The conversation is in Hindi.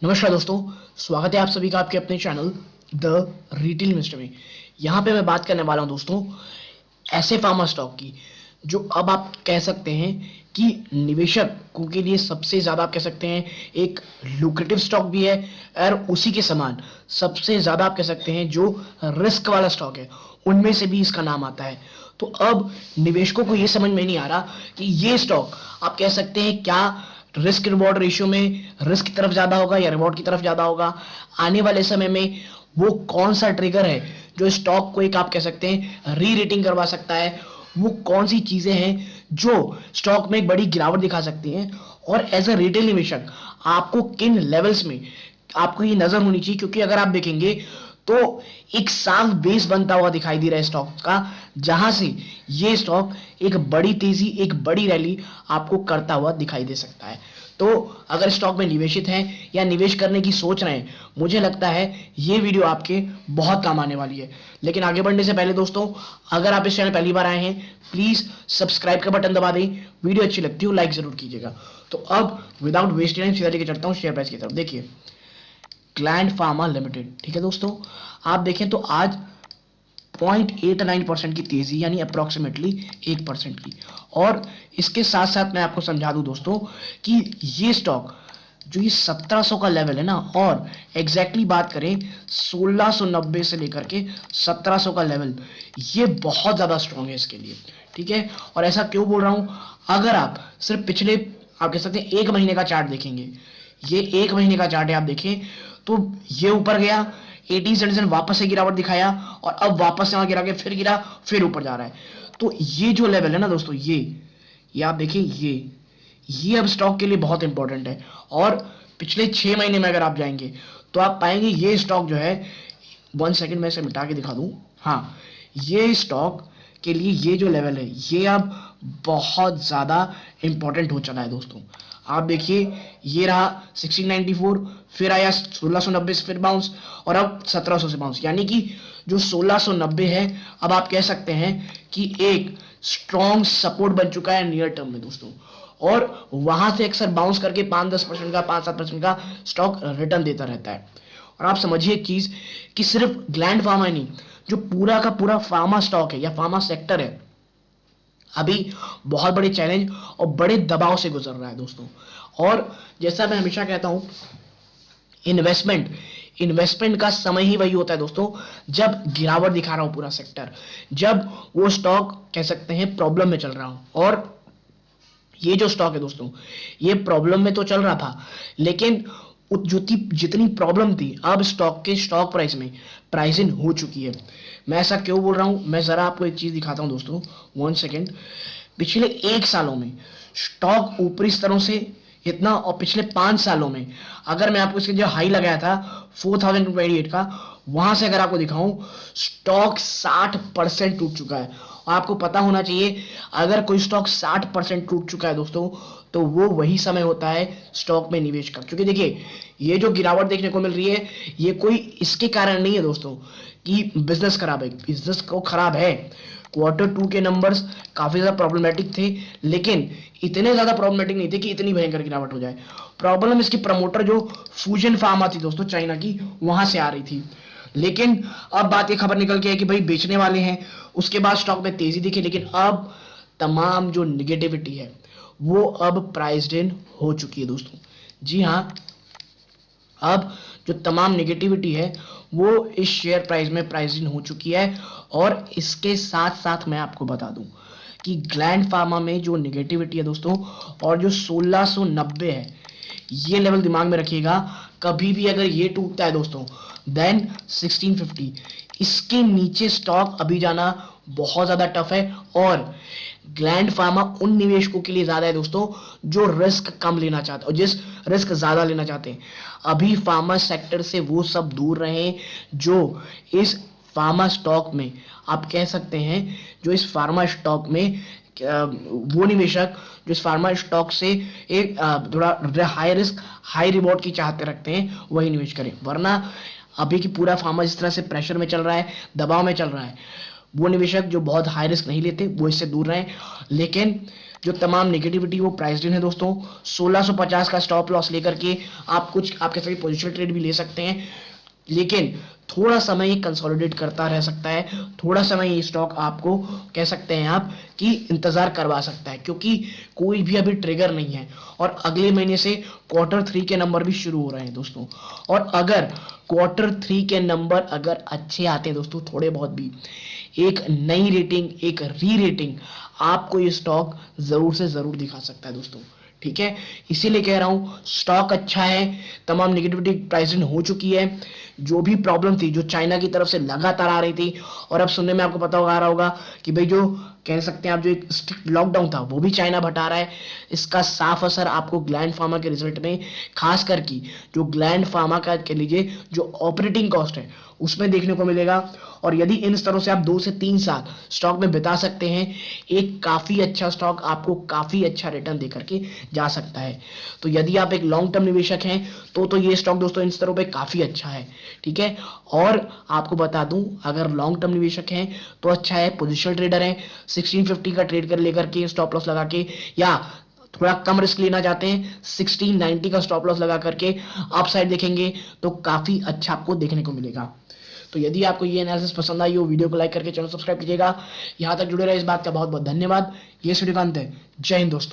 नमस्कार दोस्तों, स्वागत है आप सभी का आपके अपने चैनल द रिटेल मिस्टर में। यहाँ पे मैं बात करने वाला हूँ दोस्तों ऐसे फार्मा स्टॉक की जो अब आप कह सकते हैं कि निवेशकों के लिए सबसे ज़्यादा आप कह सकते हैं एक लुक्रेटिव स्टॉक भी है और उसी के समान सबसे ज़्यादा आप कह सकते हैं जो रिस्क वाला स्टॉक है उनमें से भी इसका नाम आता है। तो अब निवेशकों को ये समझ में नहीं आ रहा कि ये स्टॉक आप कह सकते हैं क्या रिस्क रिवॉर्ड रेशियो में रिस्क की तरफ ज़्यादा होगा या रिवॉर्ड की तरफ ज़्यादा होगा। आने वाले समय में वो कौन सा ट्रिगर है जो स्टॉक को एक आप कह सकते हैं री रेटिंग करवा सकता है। वो कौन सी चीज़ें हैं जो स्टॉक में एक बड़ी गिरावट दिखा सकती हैं और एज अ रिटेल निवेशक आपको किन लेवल्स में आपको ये नज़र होनी चाहिए, क्योंकि अगर आप देखेंगे तो एक साफ बेस बनता हुआ दिखाई दे रहा है स्टॉक का, जहां से ये स्टॉक एक बड़ी तेजी एक बड़ी रैली आपको करता हुआ दिखाई दे सकता है। तो अगर स्टॉक में निवेशित हैं या निवेश करने की सोच रहे हैं, मुझे लगता है ये वीडियो आपके बहुत काम आने वाली है। लेकिन आगे बढ़ने से पहले दोस्तों, अगर आप इस चैनल पहली बार आए हैं प्लीज सब्सक्राइब का बटन दबा दें, वीडियो अच्छी लगती हो लाइक जरूर कीजिएगा। तो अब विदाउट वेस्टिंग टाइम सीधा लेके चलता हूँ शेयर प्राइस की तरफ। देखिए ग्लैंड फार्मा लिमिटेड, ठीक है दोस्तों, आप देखें तो आज 0.89% की तेजी यानी अप्रोक्सीमेटली 1% की। और इसके साथ साथ मैं आपको समझा दूं दोस्तों कि ये स्टॉक जो ये 1700 का लेवल है ना, और एग्जैक्टली बात करें 1690 से लेकर के 1700 का लेवल, ये बहुत ज़्यादा स्ट्रॉन्ग है इसके लिए, ठीक है। और ऐसा क्यों बोल रहा हूँ, अगर आप सिर्फ पिछले आप कह सकते हैं एक महीने का चार्ट देखेंगे, ये एक महीने का चार्ट है, आप देखें तो ये ऊपर गया 18 से वापस से गिरावट दिखाया और अब वापस से वहां गिरा के फिर गिरा फिर ऊपर जा रहा है। तो ये जो लेवल है ना दोस्तों, ये आप देखिए, ये अब स्टॉक के लिए बहुत इंपॉर्टेंट है। और पिछले 6 महीने में अगर आप जाएंगे तो आप पाएंगे ये स्टॉक जो है, 1 सेकेंड मैं इसे मिटा के दिखा दूं, हाँ, ये स्टॉक के लिए ये जो लेवल है ये अब बहुत ज़्यादा इंपॉर्टेंट हो चला है दोस्तों। आप देखिए ये रहा 1694, फिर आया 1690 से फिर बाउंस और अब 1700 से बाउंस, यानी कि जो 1690 है अब आप कह सकते हैं कि एक स्ट्रॉन्ग सपोर्ट बन चुका है नियर टर्म में दोस्तों। और वहां से अक्सर बाउंस करके 5-10% का 5-7% का स्टॉक रिटर्न देता रहता है। और आप समझिए एक चीज कि सिर्फ ग्लैंड फार्मा नहीं, जो पूरा का पूरा फार्मा स्टॉक है या फार्मा सेक्टर है अभी बहुत बड़े चैलेंज और बड़े दबाव से गुजर रहा है दोस्तों। और जैसा मैं हमेशा कहता हूं, इन्वेस्टमेंट का समय ही वही होता है दोस्तों जब गिरावट दिखा रहा हो पूरा सेक्टर, जब वो स्टॉक कह सकते हैं प्रॉब्लम में चल रहा हो। और ये जो स्टॉक है दोस्तों ये प्रॉब्लम में तो चल रहा था, लेकिन जितनी प्रॉब्लम थी अब स्टॉक के स्टॉक प्राइस में प्राइसिंग हो चुकी है। मैं ऐसा क्यों बोल रहा हूं, मैं जरा आपको एक चीज दिखाता हूं दोस्तों, 1 सेकेंड। पिछले 1 सालों में स्टॉक ऊपरी स्तरों से इतना, और पिछले 5 सालों में अगर मैं आपको इसके जो हाई लगाया था 4028 का, वहां से अगर आपको दिखाऊं स्टॉक 60% टूट चुका है। और आपको पता होना चाहिए अगर कोई स्टॉक 60% टूट चुका है दोस्तों तो वो वही समय होता है स्टॉक में निवेश का। क्योंकि देखिए ये जो गिरावट देखने को मिल रही है ये कोई इसके कारण नहीं है दोस्तों कि बिजनेस खराब है, बिजनेस को खराब है। Q2 के नंबर्स काफी ज्यादा प्रॉब्लमेटिक थे, लेकिन इतने ज्यादा प्रॉब्लमेटिक नहीं थे कि इतनी भयंकर गिरावट हो जाए। प्रॉब्लम इसकी प्रमोटर जो फ्यूजन फार्मा थी दोस्तों चाइना की, वहां से आ रही थी। लेकिन अब बात ये खबर निकल के है कि भाई बेचने वाले हैं, उसके बाद स्टॉक में तेजी दिखी, लेकिन अब तमाम जो निगेटिविटी है वो अब प्राइस्ड इन हो चुकी है दोस्तों। जी हाँ, अब जो तमाम नेगेटिविटी है वो इस शेयर प्राइस में प्राइसिंग हो चुकी है। और इसके साथ साथ मैं आपको बता दूं कि ग्लैंड फार्मा में जो नेगेटिविटी है दोस्तों और जो 1690 है, ये लेवल दिमाग में रखिएगा। कभी भी अगर ये टूटता है दोस्तों देन 1650, इसके नीचे स्टॉक अभी जाना बहुत ज्यादा टफ है। और ग्लैंड फार्मा उन निवेशकों के लिए ज्यादा है दोस्तों जो रिस्क कम लेना चाहते हैं और जिस रिस्क ज्यादा लेना चाहते हैं। अभी फार्मा सेक्टर से वो सब दूर रहें जो इस फार्मा स्टॉक में आप कह सकते हैं, जो इस फार्मा स्टॉक में वो निवेशक जो इस फार्मा स्टॉक से एक थोड़ा हाई रिस्क हाई रिवॉर्ड की चाहते रखते हैं वही निवेश करें। वरना अभी की पूरा फार्मा जिस तरह से प्रेशर में चल रहा है, दबाव में चल रहा है, वो निवेशक जो बहुत हाई रिस्क नहीं लेते वो इससे दूर रहें। लेकिन जो तमाम नेगेटिविटी वो प्राइस्ड इन है दोस्तों। 1650 का स्टॉप लॉस लेकर के आप कुछ आपके सभी पोजिशनल ट्रेड भी ले सकते हैं, लेकिन थोड़ा समय ये कंसोलिडेट करता रह सकता है, थोड़ा समय ये स्टॉक आपको कह सकते हैं आप कि इंतजार करवा सकता है, क्योंकि कोई भी अभी ट्रिगर नहीं है और अगले महीने से Q3 के नंबर भी शुरू हो रहे हैं दोस्तों। और अगर Q3 के नंबर अगर अच्छे आते हैं दोस्तों, थोड़े बहुत भी, एक नई रेटिंग, एक री रेटिंग आपको ये स्टॉक जरूर से जरूर दिखा सकता है दोस्तों। ठीक है, इसीलिए कह रहा हूं स्टॉक अच्छा है, तमाम नेगेटिविटी प्राइसिंग हो चुकी है, जो भी प्रॉब्लम थी जो चाइना की तरफ से लगातार आ रही थी, और अब सुनने में आपको पता आ रहा होगा कि भाई जो कह सकते हैं आप जो एक स्ट्रिक्ट लॉकडाउन था वो भी चाइना हटा रहा है। इसका साफ असर आपको ग्लैंड फार्मा के रिजल्ट में, खास करके जो ग्लैंड फार्मा का कह लीजिए जो ऑपरेटिंग कॉस्ट है उसमें देखने को मिलेगा। और यदि इन स्तरों से आप 2 से 3 साल स्टॉक में बिता सकते हैं, एक काफी अच्छा स्टॉक आपको काफी अच्छा रिटर्न देकर के जा सकता है। तो यदि आप एक लॉन्ग टर्म निवेशक हैं तो ये स्टॉक दोस्तों इन स्तरों पे काफी अच्छा है। ठीक है, और आपको बता दूं अगर लॉन्ग टर्म निवेशक हैं तो अच्छा है, पोजिशनल ट्रेडर हैं 1650 का ट्रेड कर लेकर के स्टॉप लॉस लगा के, या थोड़ा कम रिस्क लेना चाहते हैं 1690 का स्टॉप लॉस लगा करके अपसाइड देखेंगे तो काफी अच्छा आपको देखने को मिलेगा। तो यदि आपको ये एनालिसिस पसंद आई हो, वीडियो को लाइक करके चैनल सब्सक्राइब कीजिएगा। यहां तक जुड़े रहे इस बात का बहुत बहुत धन्यवाद। ये सूर्यकांत है, जय हिंद दोस्तों।